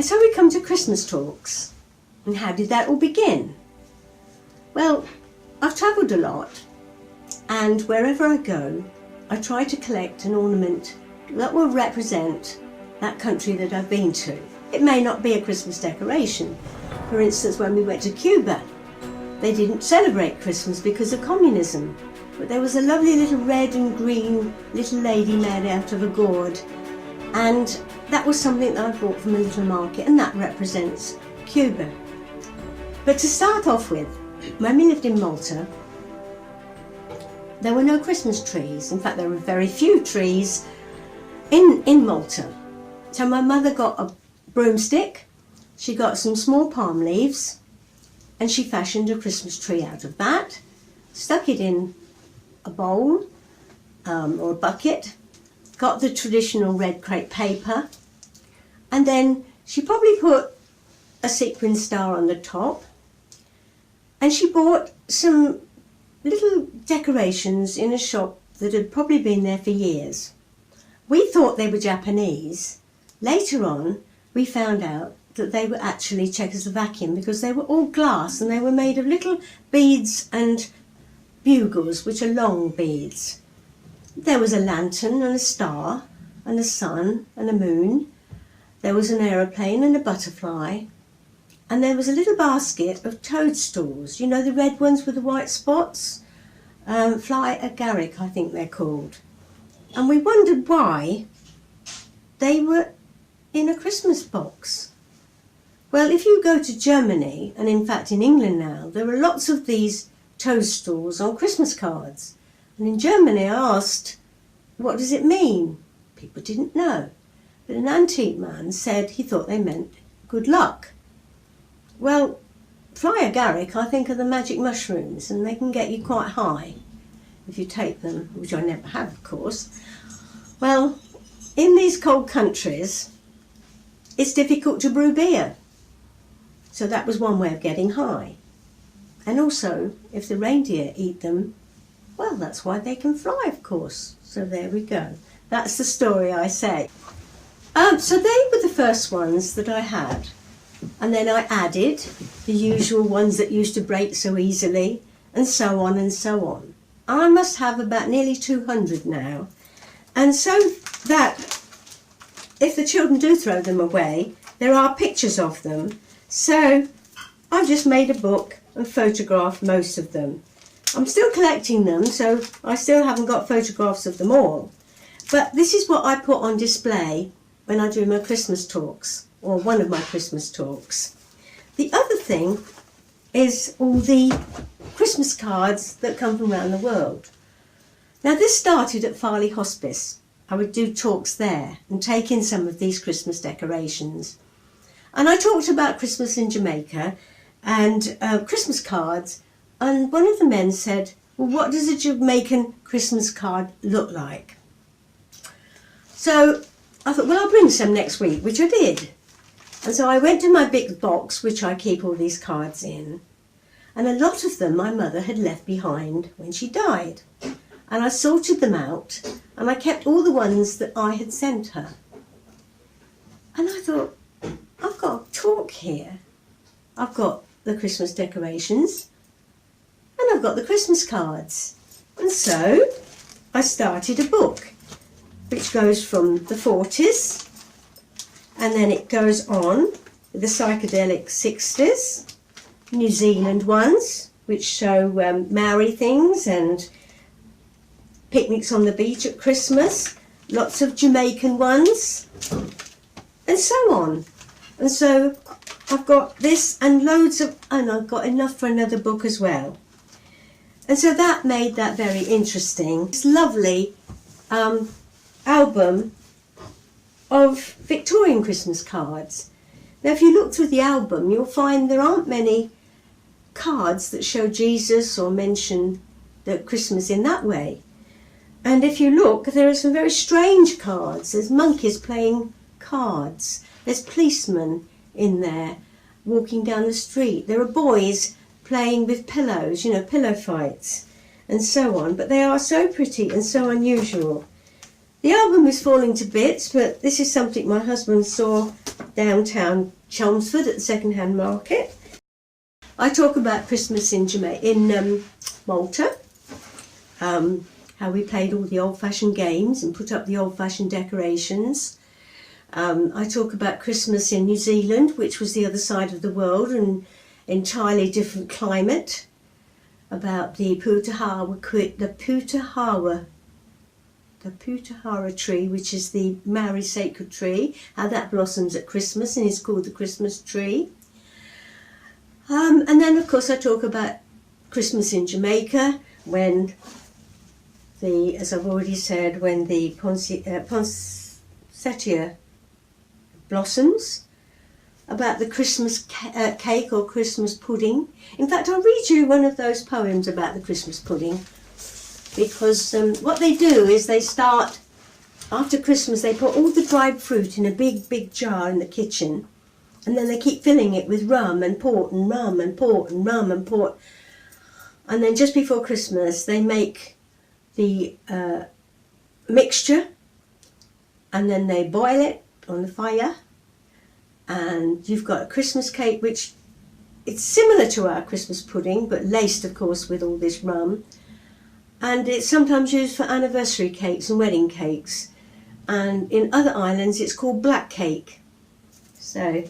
And so we come to Christmas talks. And how did that all begin? Well, I've travelled a lot, and wherever I go, I try to collect an ornament that will represent that country that I've been to. It may not be a Christmas decoration. For instance, when we went to Cuba, they didn't celebrate Christmas because of communism. But there was a lovely little red and green little lady made out of a gourd, and that was something that I bought from a little market, and that represents Cuba. But to start off with, when we lived in Malta, there were no Christmas trees. In fact, there were very few trees in Malta. So my mother got a broomstick, she got some small palm leaves, and she fashioned a Christmas tree out of that, stuck it in a bowl or a bucket, got the traditional red crepe paper, and then she probably put a sequin star on the top, and she bought some little decorations in a shop that had probably been there for years. We thought they were Japanese. Later on, we found out that they were actually Czechoslovakian because they were all glass and they were made of little beads and bugles, which are long beads. There was a lantern and a star and a sun and a moon. There was an aeroplane and a butterfly. And there was a little basket of toadstools, you know, the red ones with the white spots? Fly agaric, I think they're called. And we wondered why they were in a Christmas box. Well, if you go to Germany, and in fact in England now, there are lots of these toadstools on Christmas cards. And in Germany I asked, what does it mean? People didn't know. But an antique man said he thought they meant good luck. Well, fly agaric, I think, are the magic mushrooms, and they can get you quite high if you take them, which I never have, of course. Well, in these cold countries, it's difficult to brew beer. So that was one way of getting high. And also, if the reindeer eat them, well, that's why they can fly, of course. So there we go. That's the story, I say. So they were the first ones that I had. And then I added the usual ones that used to break so easily, and so on and so on. I must have about nearly 200 now. And so that if the children do throw them away, there are pictures of them. So I've just made a book and photographed most of them. I'm still collecting them, so I still haven't got photographs of them all. But this is what I put on display when I do my Christmas talks, or one of my Christmas talks. The other thing is all the Christmas cards that come from around the world. Now this started at Farley Hospice. I would do talks there and take in some of these Christmas decorations. And I talked about Christmas in Jamaica and Christmas cards, and one of the men said, well, what does a Jamaican Christmas card look like? So I thought, well, I'll bring some next week, which I did. And so I went to my big box, which I keep all these cards in, and a lot of them my mother had left behind when she died. And I sorted them out, and I kept all the ones that I had sent her. And I thought, I've got a talk here. I've got the Christmas decorations, and I've got the Christmas cards. And so I started a book, which goes from the 40s, and then it goes on with the psychedelic 60s, New Zealand ones, which show Maori things and picnics on the beach at Christmas, lots of Jamaican ones, and so on. And so I've got this and loads of, and I've got enough for another book as well. And so that made that very interesting. This lovely album of Victorian Christmas cards. Now if you look through the album, you'll find there aren't many cards that show Jesus or mention the Christmas in that way. And if you look, there are some very strange cards. There's monkeys playing cards. There's policemen in there walking down the street. There are boys playing with pillows, you know, pillow fights and so on. But they are so pretty and so unusual. The album is falling to bits, but this is something my husband saw downtown Chelmsford at the second-hand market. I talk about Christmas in Malta, how we played all the old-fashioned games and put up the old-fashioned decorations. I talk about Christmas in New Zealand, which was the other side of the world and entirely different climate, about the Putahara tree, which is the Maori sacred tree, how that blossoms at Christmas and is called the Christmas tree. And then, of course, I talk about Christmas in Jamaica, when as I've already said, when the poinsettia blossoms, about the Christmas cake or Christmas pudding. In fact, I'll read you one of those poems about the Christmas pudding, because what they do is they start, after Christmas, they put all the dried fruit in a big jar in the kitchen, and then they keep filling it with rum and port and rum and port and rum and port. And then just before Christmas, they make the mixture, and then they boil it on the fire, and you've got a Christmas cake, which it's similar to our Christmas pudding, but laced, of course, with all this rum. And it's sometimes used for anniversary cakes and wedding cakes. And in other islands, it's called black cake. So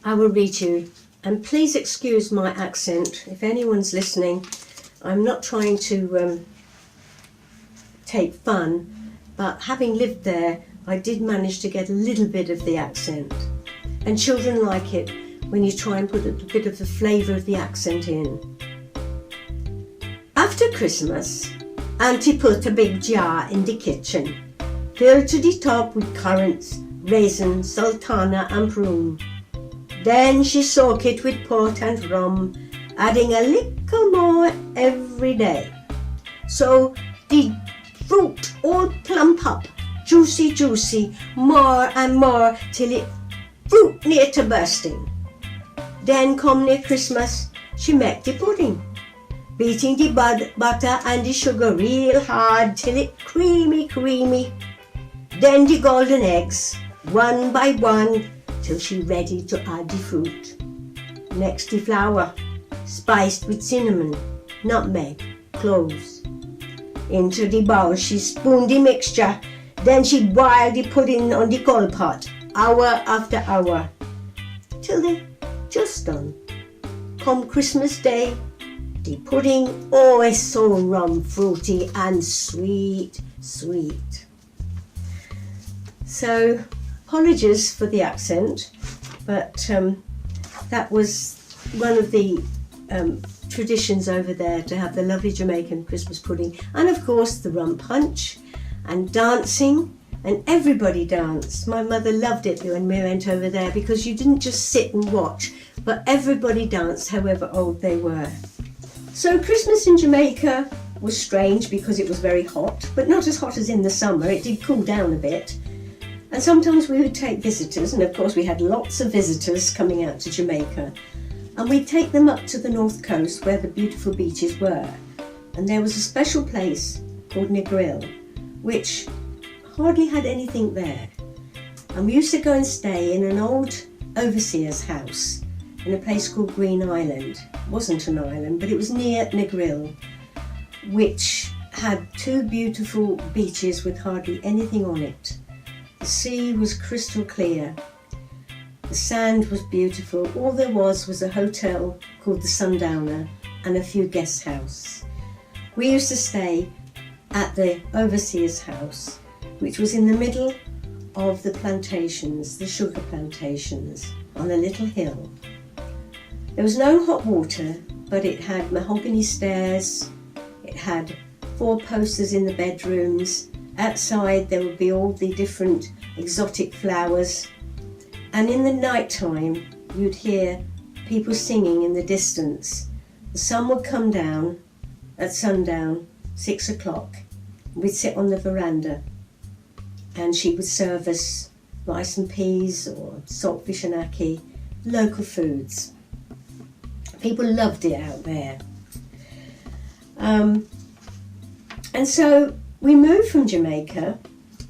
I will read you, and please excuse my accent if anyone's listening. I'm not trying to take fun, but having lived there, I did manage to get a little bit of the accent. And children like it when you try and put a bit of the flavour of the accent in. After Christmas, Auntie put a big jar in the kitchen, filled to the top with currants, raisins, sultana and prune. Then she soaked it with port and rum, adding a little more every day. So the fruit all plump up, juicy, more and more till it fruit near to bursting. Then come near Christmas, she make the pudding, beating the butter and the sugar real hard till it creamy. Then the golden eggs, one by one, till she ready to add the fruit. Next the flour, spiced with cinnamon, nutmeg, cloves. Into the bowl she spooned the mixture, then she boiled the pudding on the coal pot, hour after hour, till they just done. Come Christmas Day, the pudding always so rum fruity and sweet. So, apologies for the accent, but that was one of the traditions over there, to have the lovely Jamaican Christmas pudding, and of course the rum punch and dancing, and everybody danced. My mother loved it when we went over there, because you didn't just sit and watch, but everybody danced, however old they were. So Christmas in Jamaica was strange because it was very hot, but not as hot as in the summer. It did cool down a bit. And sometimes we would take visitors, and of course we had lots of visitors coming out to Jamaica. And we'd take them up to the north coast where the beautiful beaches were. And there was a special place called Negril, which hardly had anything there. And we used to go and stay in an old overseer's house in a place called Green Island. It wasn't an island, but it was near Negril, which had two beautiful beaches with hardly anything on it. The sea was crystal clear. The sand was beautiful. All there was a hotel called the Sundowner and a few guest houses. We used to stay at the overseer's house, which was in the middle of the plantations, the sugar plantations, on a little hill. There was no hot water, but it had mahogany stairs, it had 4 posters in the bedrooms. Outside there would be all the different exotic flowers, and in the night time you'd hear people singing in the distance. The sun would come down at sundown, 6 o'clock. We'd sit on the veranda, and she would serve us rice and peas or saltfish and ackee, local foods. People loved it out there. And so we moved from Jamaica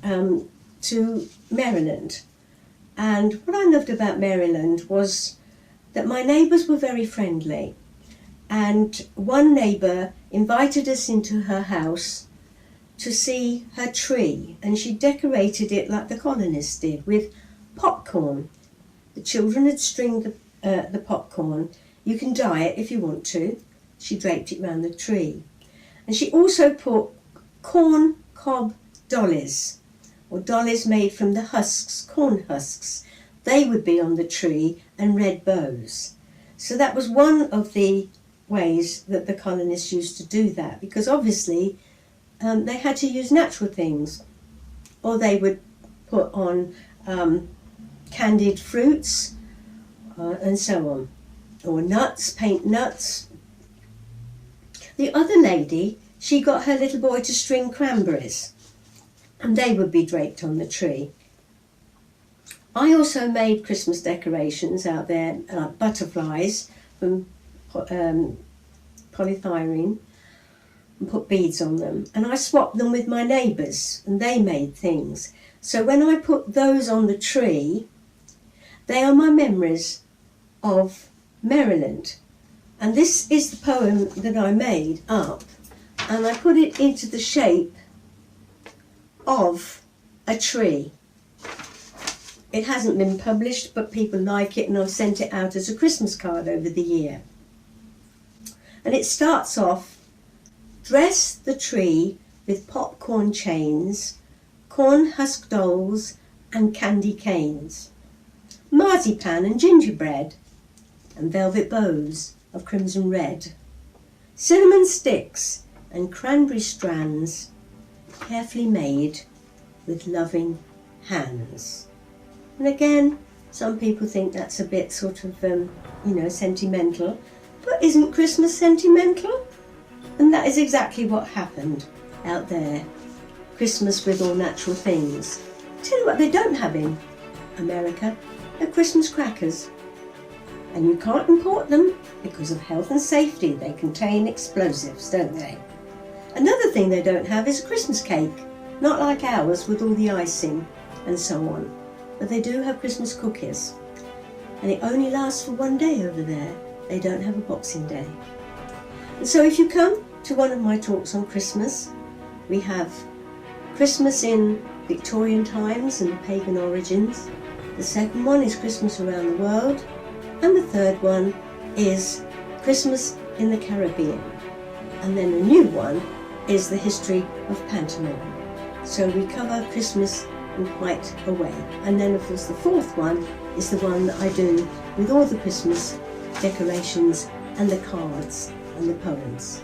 to Maryland, And what I loved about Maryland was that my neighbours were very friendly. And one neighbour invited us into her house to see her tree, and she decorated it like the colonists did, with popcorn. The children had stringed the popcorn. You can dye it if you want to. She draped it round the tree. And she also put corn cob dollies, or dollies made from the husks, corn husks. They would be on the tree, and red bows. So that was one of the ways that the colonists used to do that, because obviously they had to use natural things, or they would put on candied fruits and so on, or nuts, paint nuts. The other lady, she got her little boy to string cranberries, and they would be draped on the tree. I also made Christmas decorations out there, butterflies from polythyrene, and put beads on them, and I swapped them with my neighbours, and they made things. So when I put those on the tree, they are my memories of Maryland. And this is the poem that I made up, and I put it into the shape of a tree. It hasn't been published, but people like it, and I've sent it out as a Christmas card over the year. And it starts off, dress the tree with popcorn chains, corn husk dolls and candy canes, marzipan and gingerbread, and velvet bows of crimson red, cinnamon sticks and cranberry strands, carefully made with loving hands. And again, some people think that's a bit sort of, sentimental, but isn't Christmas sentimental? And that is exactly what happened out there. Christmas with all natural things. Tell you what they don't have in America, they're Christmas crackers. And you can't import them because of health and safety. They contain explosives, don't they? Another thing they don't have is a Christmas cake, not like ours with all the icing and so on. But they do have Christmas cookies. And it only lasts for one day over there. They don't have a Boxing Day. And so if you come to one of my talks on Christmas, we have Christmas in Victorian times and the pagan origins. The second one is Christmas around the world. And the third one is Christmas in the Caribbean. And then the new one is the history of pantomime. So we cover Christmas in quite a way. And then of course the fourth one is the one that I do with all the Christmas decorations and the cards and the poems.